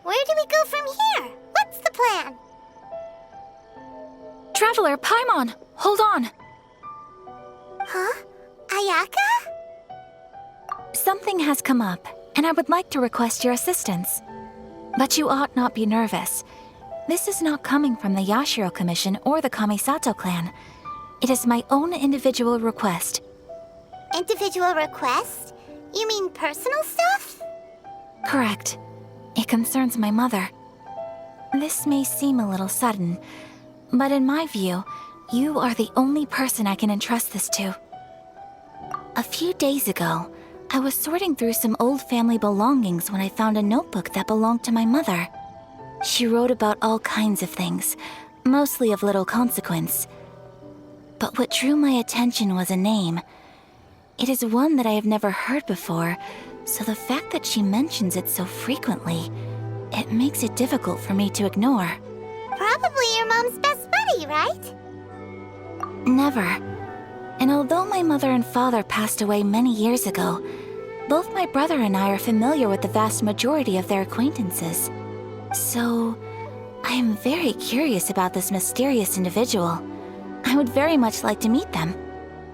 Where do we go from here? What's the plan? Traveler, Paimon, hold on. Huh? Ayaka? Something has come up, and I would like to request your assistance. But you ought not be nervous. This is not coming from the Yashiro Commission or the Kamisato clan. It is my own individual request. Individual request? You mean personal stuff? Correct. It concerns my mother. This may seem a little sudden, but in my view, you are the only person I can entrust this to. A few days ago, I was sorting through some old family belongings when I found a notebook that belonged to my mother. She wrote about all kinds of things, mostly of little consequence. But what drew my attention was a name. It is one that I have never heard before, so the fact that she mentions it so frequently, it makes it difficult for me to ignore. Probably your mom's best buddy, right? Never. And although my mother and father passed away many years ago, both my brother and I are familiar with the vast majority of their acquaintances. So, I am very curious about this mysterious individual. I would very much like to meet them.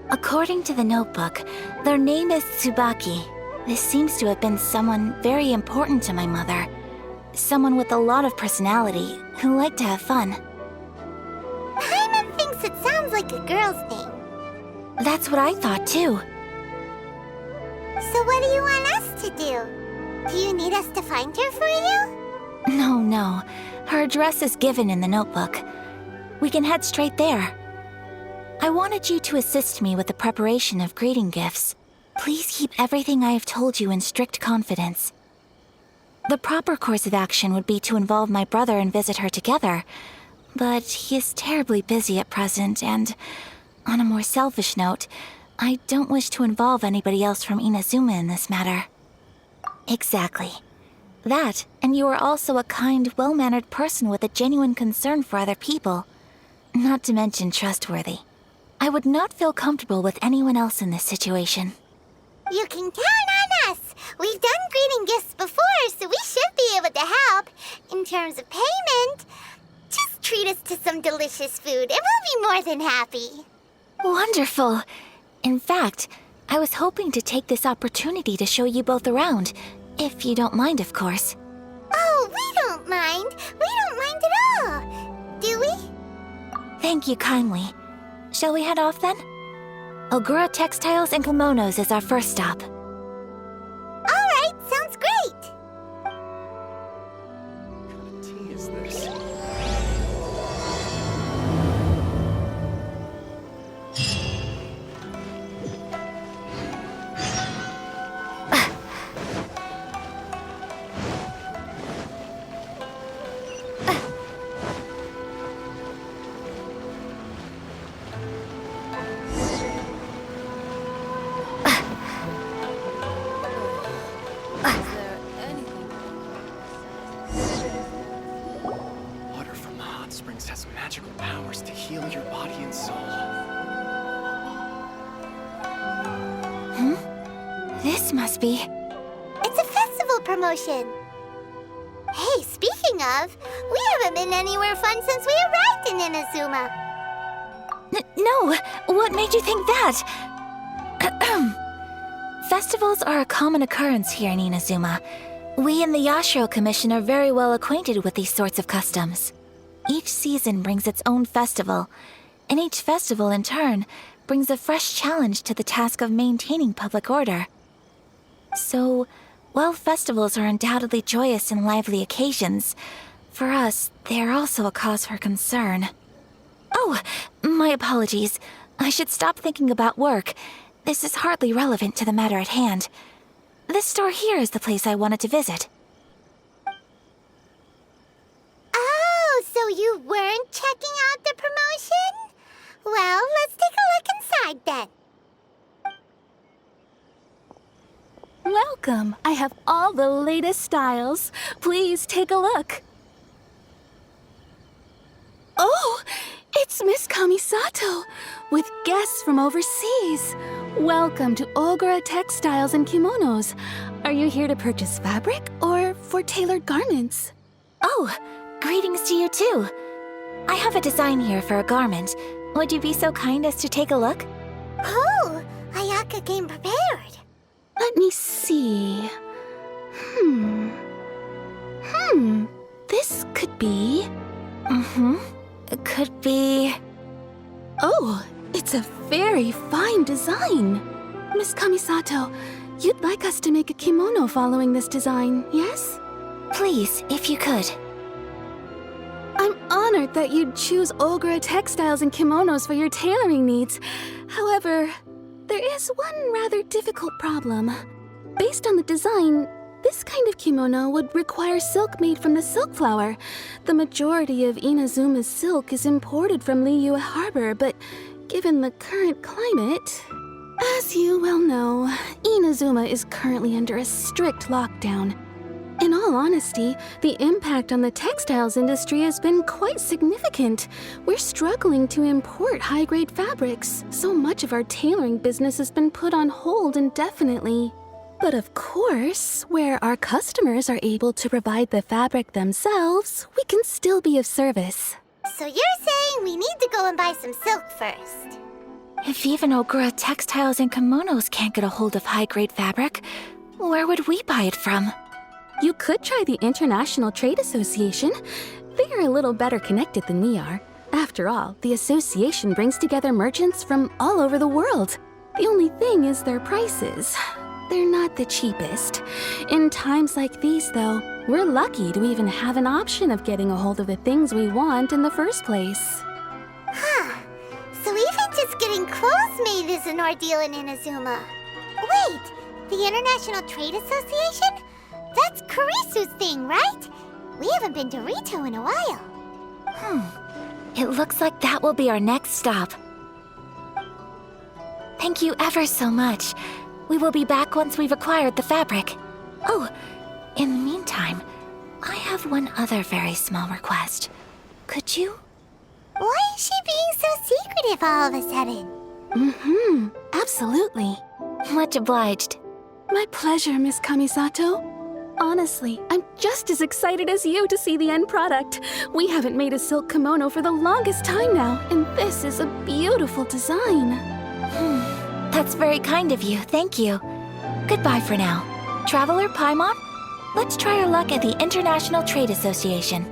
According to the notebook, their name is Tsubaki. This seems to have been someone very important to my mother. Someone with a lot of personality, who liked to have fun. Paimon thinks it sounds like a girl's name. That's what I thought too. So what do you want us to do? Do you need us to find her for you? No. Her address is given in the notebook. We can head straight there. I wanted you to assist me with the preparation of greeting gifts. Please keep everything I have told you in strict confidence. The proper course of action would be to involve my brother and visit her together, but he is terribly busy at present, and on a more selfish note, I don't wish to involve anybody else from Inazuma in this matter. Exactly. That, and you are also a kind, well-mannered person with a genuine concern for other people. Not to mention trustworthy. I would not feel comfortable with anyone else in this situation. You can count on us! We've done greeting gifts before, so we should be able to help. In terms of payment, just treat us to some delicious food and we'll be more than happy. Wonderful! In fact, I was hoping to take this opportunity to show you both around, if you don't mind, of course. Oh, we don't mind. We don't mind at all. Do we? Thank you kindly. Shall we head off then? Ogura Textiles and Kimonos is our first stop. All right, sounds great. What kind of tea is this? Water from the hot springs has magical powers to heal your body and soul. This must be... It's a festival promotion. Hey, speaking of, we haven't been anywhere fun since we arrived in Inazuma. No! What made you think that? Festivals are a common occurrence here in Inazuma. We in the Yashiro Commission are very well acquainted with these sorts of customs. Each season brings its own festival, and each festival, in turn, brings a fresh challenge to the task of maintaining public order. So, while festivals are undoubtedly joyous and lively occasions, for us, they are also a cause for concern. Oh, my apologies. I should stop thinking about work. This is hardly relevant to the matter at hand. This store here is the place I wanted to visit. Oh, so you weren't checking out the promotion? Well, let's take a look inside then. Welcome. I have all the latest styles. Please take a look. Oh, it's Miss Kamisato, with guests from overseas. Welcome to Ogura Textiles and Kimonos. Are you here to purchase fabric or for tailored garments? Oh, greetings to you too. I have a design here for a garment. Would you be so kind as to take a look? Oh, Ayaka came prepared. Let me see. This could be... It could be... Oh, it's a very fine design. Miss Kamisato, you'd like us to make a kimono following this design, yes? Please, if you could. I'm honored that you'd choose Olgra textiles and kimonos for your tailoring needs. However, there is one rather difficult problem. Based on the design, this kind of kimono would require silk made from the silk flower. The majority of Inazuma's silk is imported from Liyue Harbor, but given the current climate... As you well know, Inazuma is currently under a strict lockdown. In all honesty, the impact on the textiles industry has been quite significant. We're struggling to import high-grade fabrics. So much of our tailoring business has been put on hold indefinitely. But of course, where our customers are able to provide the fabric themselves, we can still be of service. So you're saying we need to go and buy some silk first? If even Ogura textiles and kimonos can't get a hold of high-grade fabric, where would we buy it from? You could try the International Trade Association. They are a little better connected than we are. After all, the association brings together merchants from all over the world. The only thing is their prices. They're not the cheapest. In times like these, though, we're lucky to even have an option of getting a hold of the things we want in the first place. Huh. So even just getting clothes made is an ordeal in Inazuma. Wait, the International Trade Association? That's Kurisu's thing, right? We haven't been to Rito in a while. It looks like that will be our next stop. Thank you ever so much. We will be back once we've acquired the fabric. Oh, in the meantime, I have one other very small request. Could you? Why is she being so secretive all of a sudden? Absolutely. Much obliged. My pleasure, Miss Kamisato. Honestly, I'm just as excited as you to see the end product. We haven't made a silk kimono for the longest time now, and this is a beautiful design. That's very kind of you, thank you. Goodbye for now. Traveler Paimon, let's try our luck at the International Trade Association.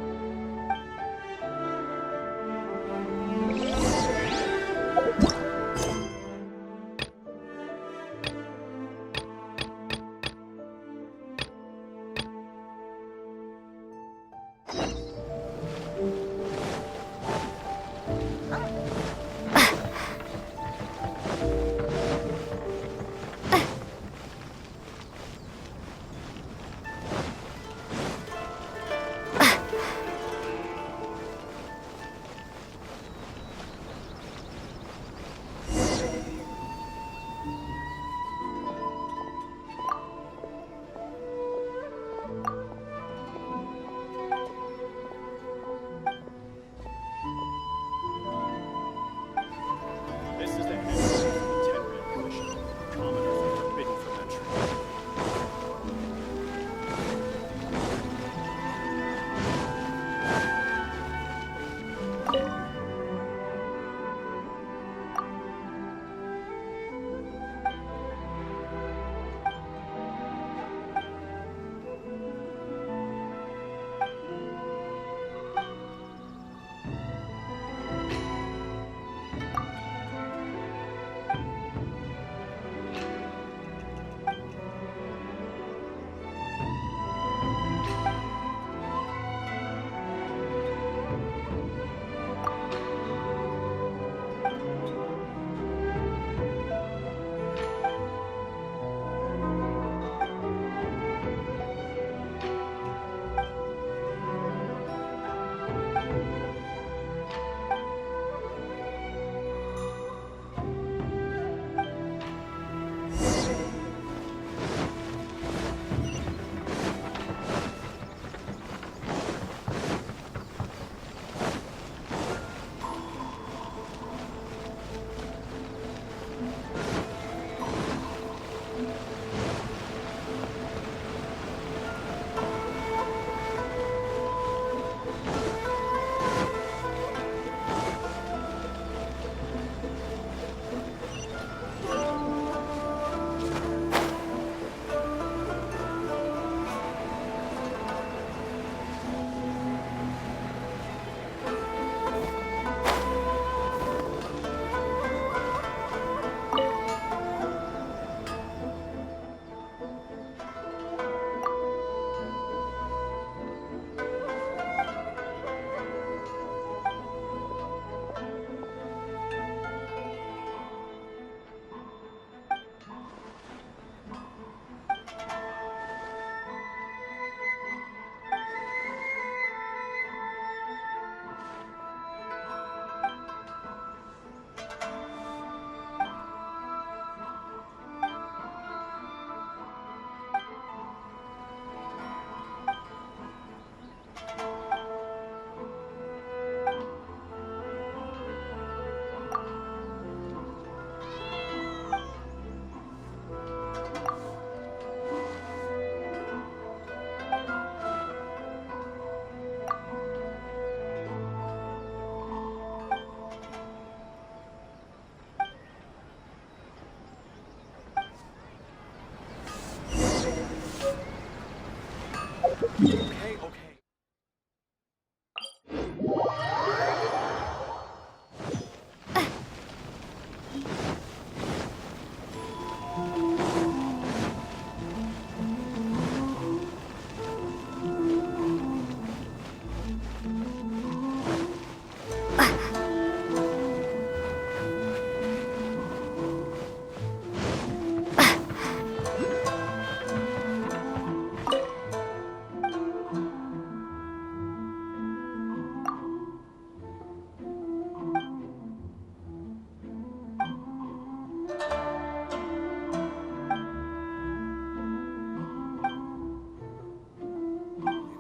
Okay, okay.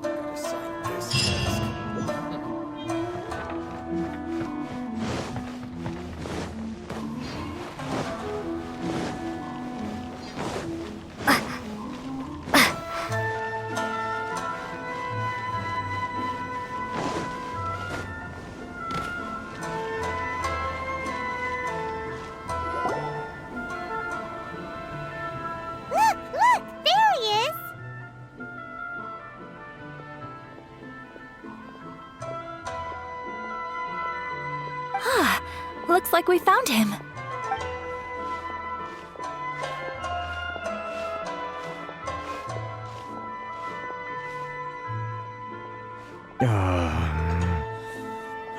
Gotta sign this next. Look, look, there he is. Looks like we found him.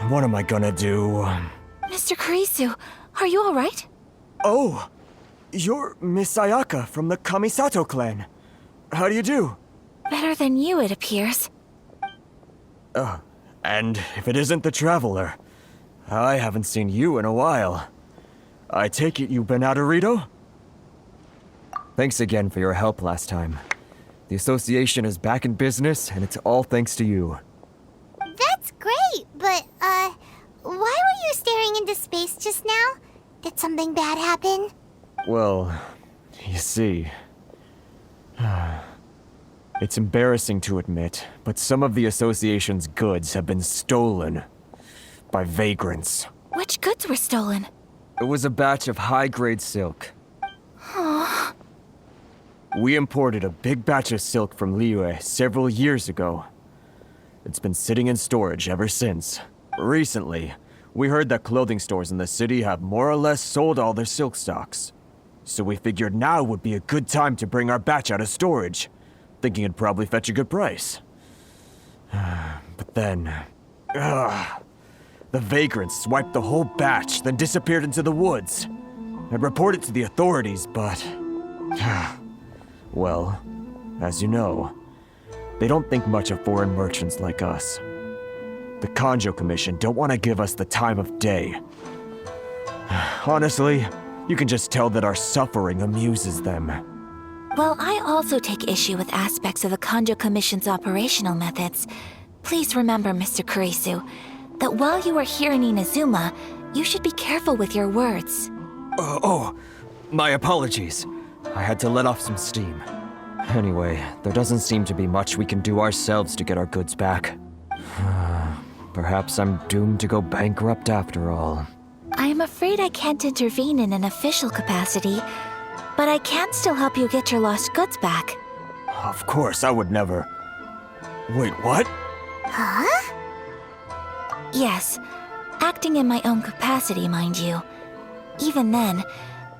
What am I gonna do? Mr. Kurisu, are you alright? Oh, you're Miss Ayaka from the Kamisato clan. How do you do? Better than you, it appears. And if it isn't the Traveler, I haven't seen you in a while. I take it you've been out of Rito? Thanks again for your help last time. The association is back in business, and it's all thanks to you. That's great, but, why were you staring into space just now? Did something bad happen? Well, you see... It's embarrassing to admit, but some of the association's goods have been stolen by vagrants. Which goods were stolen? It was a batch of high-grade silk. We imported a big batch of silk from Liyue several years ago. It's been sitting in storage ever since. Recently, we heard that clothing stores in the city have more or less sold all their silk stocks. So we figured now would be a good time to bring our batch out of storage, thinking it'd probably fetch a good price. But then... the vagrants swiped the whole batch, then disappeared into the woods. I'd reported to the authorities, but... well, as you know, they don't think much of foreign merchants like us. The Kanjo Commission don't want to give us the time of day. Honestly, you can just tell that our suffering amuses them. Well, I also take issue with aspects of the Kanjo Commission's operational methods. Please remember, Mr. Kurisu, that while you are here in Inazuma, you should be careful with your words. My apologies. I had to let off some steam. Anyway, there doesn't seem to be much we can do ourselves to get our goods back. Perhaps I'm doomed to go bankrupt after all. I am afraid I can't intervene in an official capacity, but I can still help you get your lost goods back. Of course, I would never... Wait, what? Huh? Yes, acting in my own capacity, mind you. Even then,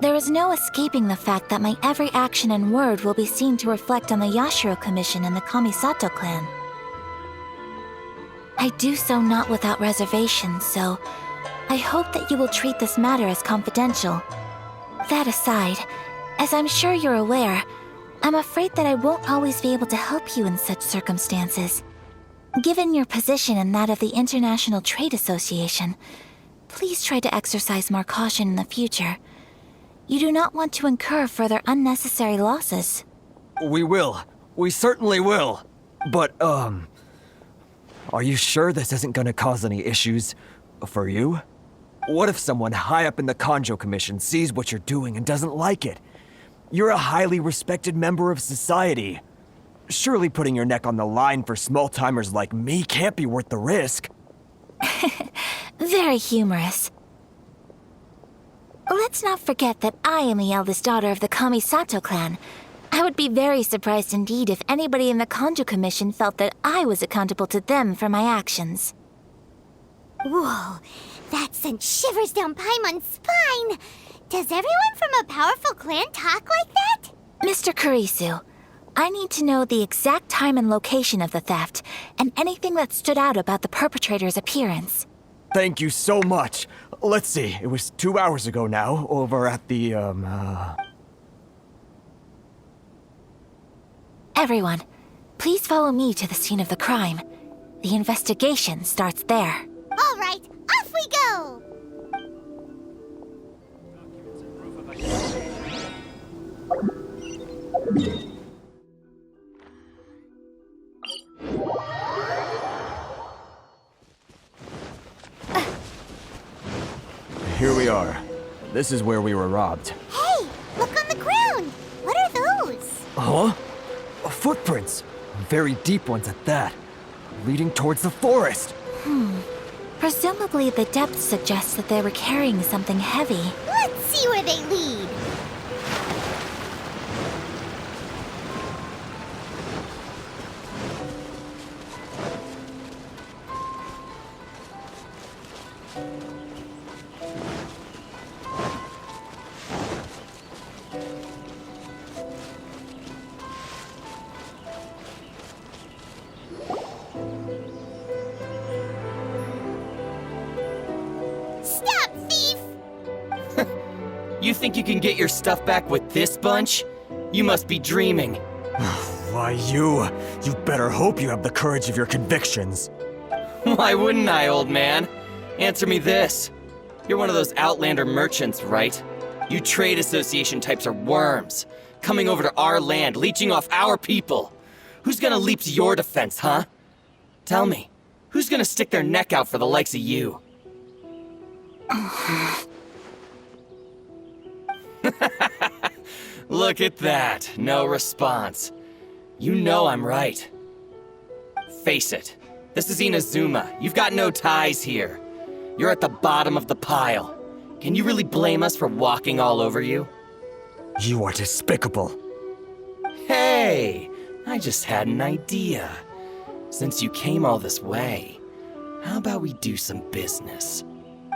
there is no escaping the fact that my every action and word will be seen to reflect on the Yashiro Commission and the Kamisato clan. I do so not without reservation, so I hope that you will treat this matter as confidential. That aside, as I'm sure you're aware, I'm afraid that I won't always be able to help you in such circumstances. Given your position and that of the International Trade Association, please try to exercise more caution in the future. You do not want to incur further unnecessary losses. We will. We certainly will. But, are you sure this isn't gonna cause any issues for you? What if someone high up in the Kanjo Commission sees what you're doing and doesn't like it? You're a highly respected member of society. Surely putting your neck on the line for small-timers like me can't be worth the risk. Very humorous. Let's not forget that I am the eldest daughter of the Kamisato clan. I would be very surprised indeed if anybody in the Conju Commission felt that I was accountable to them for my actions. Whoa, that sent shivers down Paimon's spine. Does everyone from a powerful clan talk like that? Mr. Kurisu, I need to know the exact time and location of the theft, and anything that stood out about the perpetrator's appearance. Thank you so much. Let's see, it was 2 hours ago now, over at the, Everyone, please follow me to the scene of the crime. The investigation starts there. All right, off we go! Here we are. This is where we were robbed. Hey, look on the ground! What are those? Huh? Footprints. Very deep ones at that. Leading towards the forest. Presumably the depth suggests that they were carrying something heavy. Let's see where they lead. Stop, thief! You think you can get your stuff back with this bunch? You must be dreaming. Why, you better hope you have the courage of your convictions. Why wouldn't I, old man? Answer me this. You're one of those Outlander merchants, right? You trade association types are worms, coming over to our land, leeching off our people. Who's gonna leap to your defense, huh? Tell me, who's gonna stick their neck out for the likes of you? Look at that, no response. You know I'm right. Face it, this is Inazuma. You've got no ties here. You're at the bottom of the pile. Can you really blame us for walking all over you? You are despicable. Hey, I just had an idea. Since you came all this way, how about we do some business?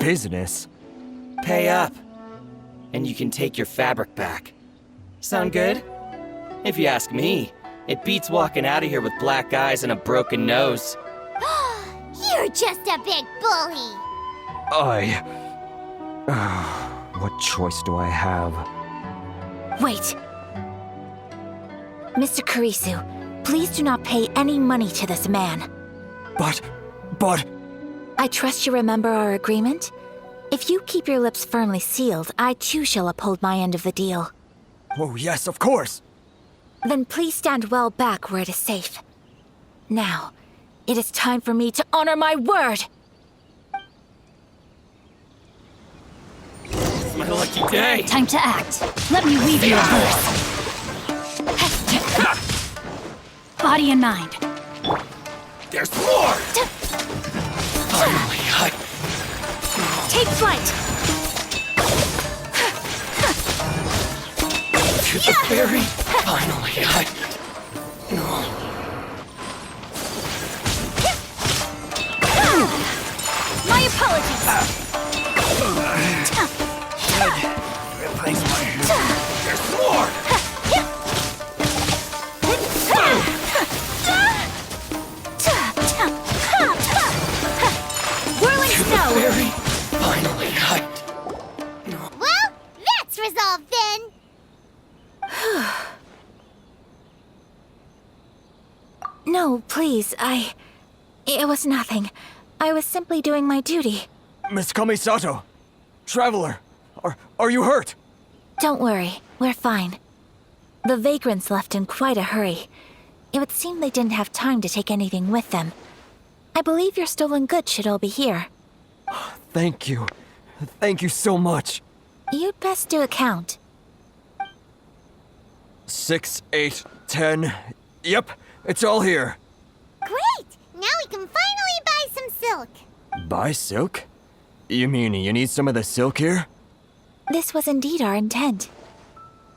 Business? Pay up, and you can take your fabric back. Sound good? If you ask me, it beats walking out of here with black eyes and a broken nose. You're just a big bully! What choice do I have? Wait. Mr. Kurisu, please do not pay any money to this man. But... I trust you remember our agreement? If you keep your lips firmly sealed, I too shall uphold my end of the deal. Oh, yes, of course. Then please stand well back where it is safe. Now, it is time for me to honor my word! It's my lucky day. Time to act. Let me weave you a verse. Body and mind. There's more! Finally, Take flight. to the ferry. Finally, My apologies. Replace my head. There's more! Whirling snow. Ferry. Finally, Well, that's resolved then! No, please, It was nothing. I was simply doing my duty. Miss Kamisato! Traveler! Are you hurt? Don't worry, we're fine. The vagrants left in quite a hurry. It would seem they didn't have time to take anything with them. I believe your stolen goods should all be here. Thank you. Thank you so much. You'd best do a count. 6, 8, 10. Yep, it's all here. Great! Now we can finally buy some silk. Buy silk? You mean you need some of the silk here? This was indeed our intent.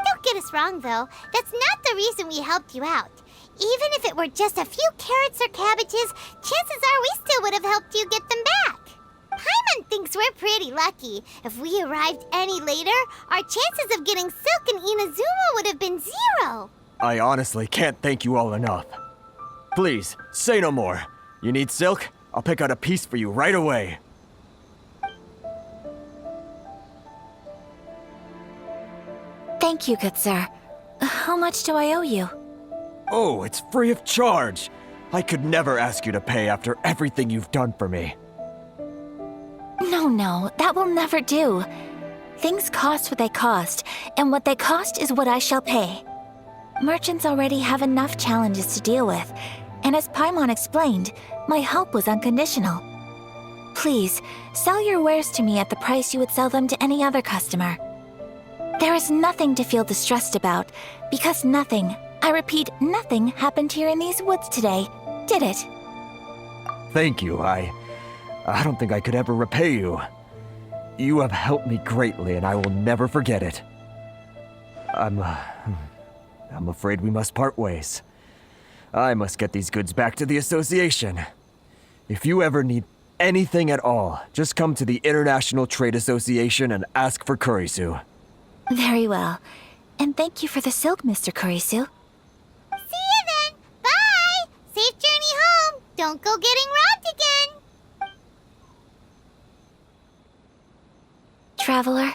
Don't Don't get us wrong, though. That's not the reason we helped you out. Even if it were just a few carrots or cabbages, chances are we still would have helped you get them back. Paimon thinks we're pretty lucky. If we arrived any later, our chances of getting Silk and Inazuma would have been 0. I honestly can't thank you all enough. Please, say no more. You need silk? I'll pick out a piece for you right away. Thank you, good sir. How much do I owe you? Oh, it's free of charge. I could never ask you to pay after everything you've done for me. No, that will never do. Things cost what they cost, and what they cost is what I shall pay. Merchants already have enough challenges to deal with, and as Paimon explained, my help was unconditional. Please, sell your wares to me at the price you would sell them to any other customer. There is nothing to feel distressed about, because nothing, I repeat, nothing happened here in these woods today, did it? Thank you. I don't think I could ever repay you. You have helped me greatly, and I will never forget it. I'm afraid we must part ways. I must get these goods back to the association. If you ever need anything at all, just come to the International Trade Association and ask for Kurisu. Very well. And thank you for the silk, Mr. Kurisu. See you then. Bye. Safe journey home. Don't go getting robbed again. Traveler,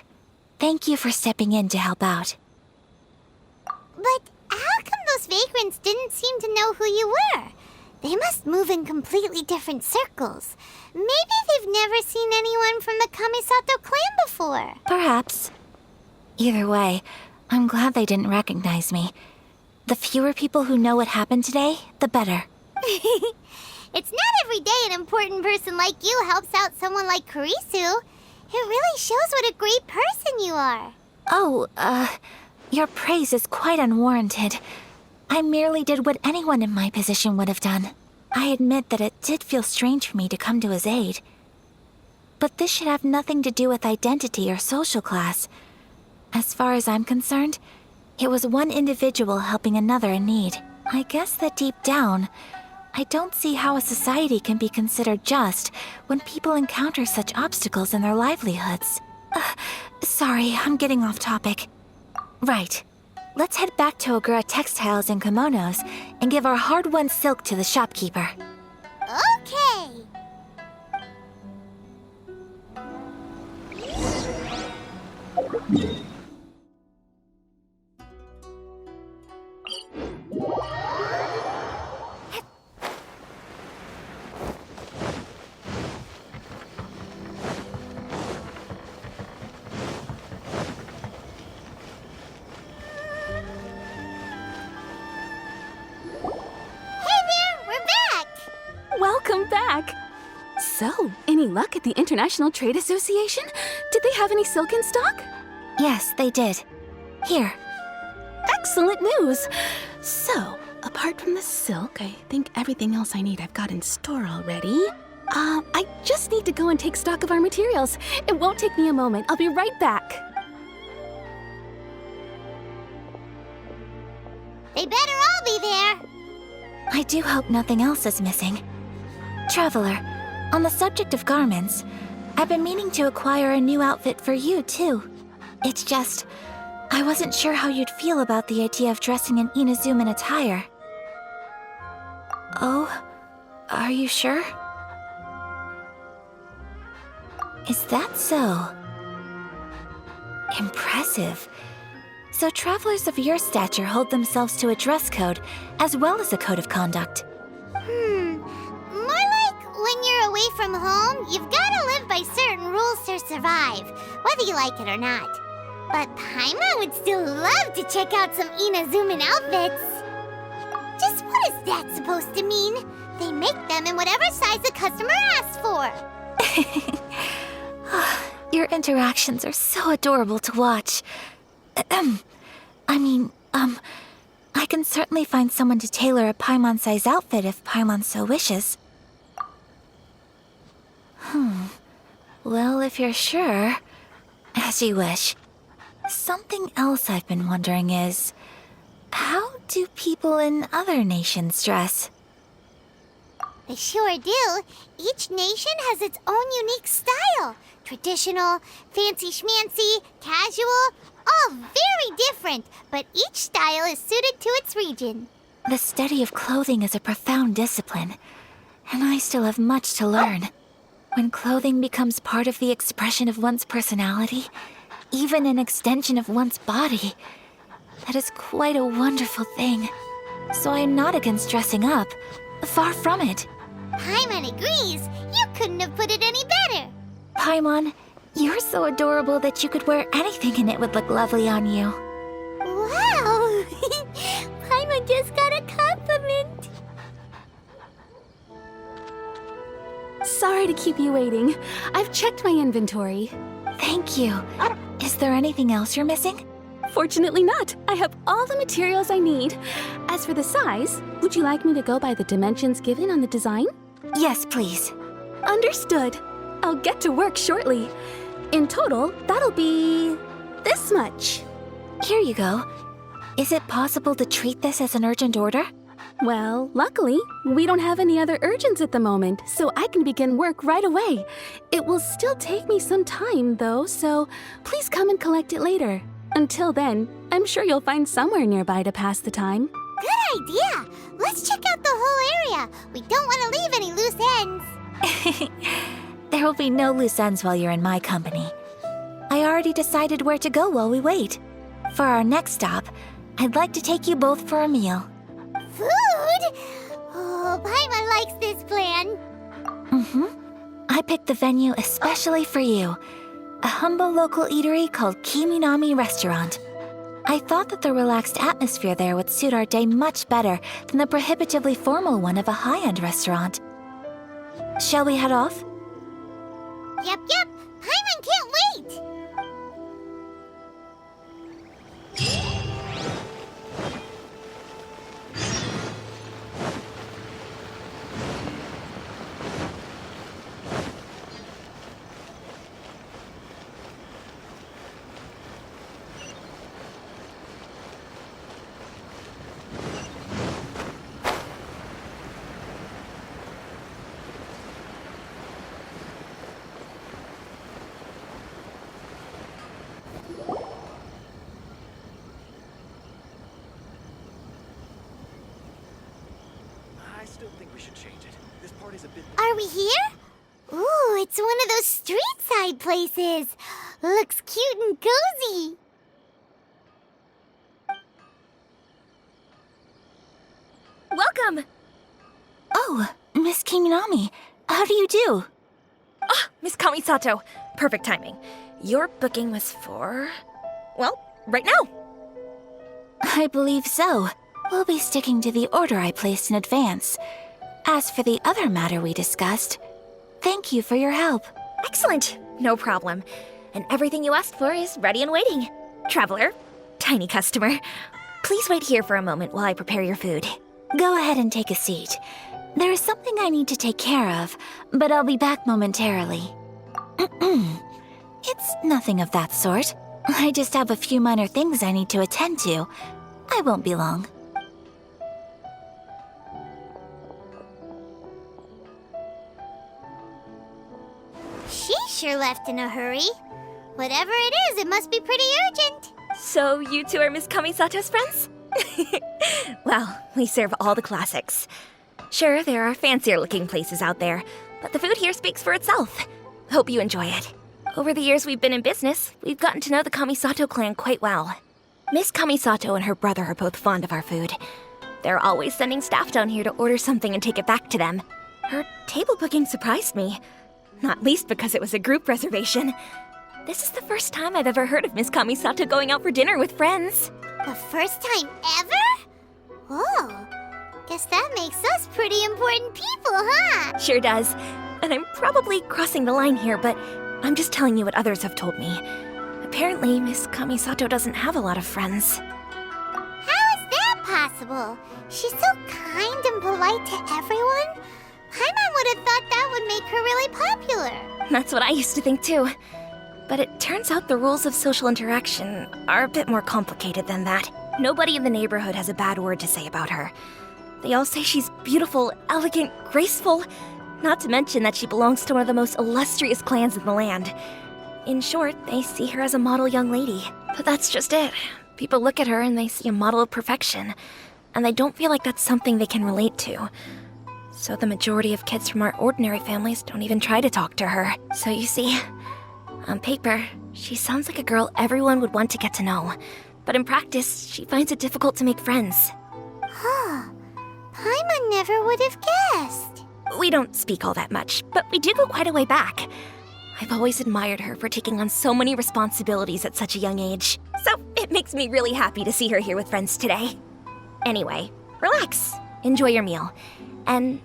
thank you for stepping in to help out. But how come those vagrants didn't seem to know who you were? They must move in completely different circles. Maybe they've never seen anyone from the Kamisato clan before. Perhaps. Either way, I'm glad they didn't recognize me. The fewer people who know what happened today, the better. It's not every day an important person like you helps out someone like Kurisu. It really shows what a great person you are. Oh, your praise is quite unwarranted. I merely did what anyone in my position would have done. I admit that it did feel strange for me to come to his aid. But this should have nothing to do with identity or social class. As far as I'm concerned, it was one individual helping another in need. I guess that deep down, I don't see how a society can be considered just when people encounter such obstacles in their livelihoods. Sorry, I'm getting off topic. Right. Let's head back to Ogura Textiles and Kimonos and give our hard-won silk to the shopkeeper. Okay. Welcome back! So, any luck at the International Trade Association? Did they have any silk in stock? Yes, they did. Here. Excellent news! So, apart from the silk, I think everything else I need I've got in store already. I just need to go and take stock of our materials. It won't take me a moment. I'll be right back. They better all be there. I do hope nothing else is missing. Traveler, on the subject of garments, I've been meaning to acquire a new outfit for you, too. It's just, I wasn't sure how you'd feel about the idea of dressing in Inazuman attire. Oh, are you sure? Is that so? Impressive. So travelers of your stature hold themselves to a dress code, as well as a code of conduct. More like when you're away from home, you've got to live by certain rules to survive, whether you like it or not. But Paimon would still love to check out some Inazuman outfits. Just what is that supposed to mean? They make them in whatever size the customer asks for. Your interactions are so adorable to watch. I can certainly find someone to tailor a Paimon-size outfit if Paimon so wishes. Well, if you're sure, as you wish. Something else I've been wondering is, how do people in other nations dress? They sure do. Each nation has its own unique style. Traditional, fancy schmancy, casual, all very different, but each style is suited to its region. The study of clothing is a profound discipline, and I still have much to learn. When clothing becomes part of the expression of one's personality, even an extension of one's body, that is quite a wonderful thing. So I am not against dressing up. Far from it. Paimon agrees. You couldn't have put it any better. Paimon, you're so adorable that you could wear anything and it would look lovely on you. Wow! Paimon just got a compliment. Sorry to keep you waiting. I've checked my inventory. Thank you. Is there anything else you're missing? Fortunately not. I have all the materials I need. As for the size, would you like me to go by the dimensions given on the design? Yes, please. Understood. I'll get to work shortly. In total, that'll be this much. Here you go. Is it possible to treat this as an urgent order? Well, luckily, we don't have any other urgents at the moment, so I can begin work right away. It will still take me some time, though, so please come and collect it later. Until then, I'm sure you'll find somewhere nearby to pass the time. Good idea. Let's check out the whole area. We don't want to leave any loose ends. There will be no loose ends while you're in my company. I already decided where to go while we wait. For our next stop, I'd like to take you both for a meal. Food? Oh, Paimon likes this plan. I picked the venue especially for you. A humble local eatery called Kiminami Restaurant. I thought that the relaxed atmosphere there would suit our day much better than the prohibitively formal one of a high-end restaurant. Shall we head off? Yep. Paimon can't wait. I still think we should change it. This party's a bit... Are we here? Ooh, it's one of those street side places. Looks cute and cozy. Welcome! Oh, Miss Kiminami, how do you do? Ah, Miss Kamisato. Perfect timing. Your booking was for... well, right now. I believe so. We'll be sticking to the order I placed in advance. As for the other matter we discussed, thank you for your help. Excellent. No problem. And everything you asked for is ready and waiting. Traveler, tiny customer, please wait here for a moment while I prepare your food. Go ahead and take a seat. There is something I need to take care of, but I'll be back momentarily. It's nothing of that sort. I just have a few minor things I need to attend to. I won't be long. She sure left in a hurry. Whatever it is, it must be pretty urgent. So you two are Miss Kamisato's friends? Well, we serve all the classics. Sure, there are fancier looking places out there, but the food here speaks for itself. Hope you enjoy it. Over the years we've been in business, we've gotten to know the Kamisato clan quite well. Miss Kamisato and her brother are both fond of our food. They're always sending staff down here to order something and take it back to them. Her table booking surprised me, not least because it was a group reservation. This is the first time I've ever heard of Miss Kamisato going out for dinner with friends. The first time ever? Oh, guess that makes us pretty important people, huh? Sure does. And I'm probably crossing the line here, but I'm just telling you what others have told me. Apparently, Miss Kamisato doesn't have a lot of friends. How is that possible? She's so kind and polite to everyone. Paimon would have thought that would make her really popular. That's what I used to think too. But it turns out the rules of social interaction are a bit more complicated than that. Nobody in the neighborhood has a bad word to say about her. They all say she's beautiful, elegant, graceful, not to mention that she belongs to one of the most illustrious clans in the land. In short, they see her as a model young lady. But that's just it. People look at her and they see a model of perfection, and they don't feel like that's something they can relate to. So the majority of kids from our ordinary families don't even try to talk to her. So you see, on paper, she sounds like a girl everyone would want to get to know. But in practice, she finds it difficult to make friends. Huh. Paimon never would have guessed. We don't speak all that much, but we do go quite a way back. I've always admired her for taking on so many responsibilities at such a young age. So it makes me really happy to see her here with friends today. Anyway, relax, enjoy your meal, and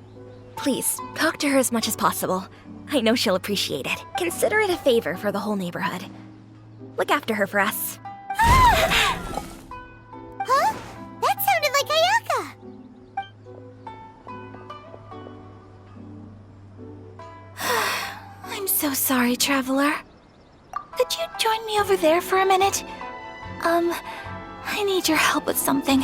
please, talk to her as much as possible. I know she'll appreciate it. Consider it a favor for the whole neighborhood. Look after her for us. Huh? That sounded like Ayaka. I'm so sorry, Traveler. Could you join me over there for a minute? I need your help with something.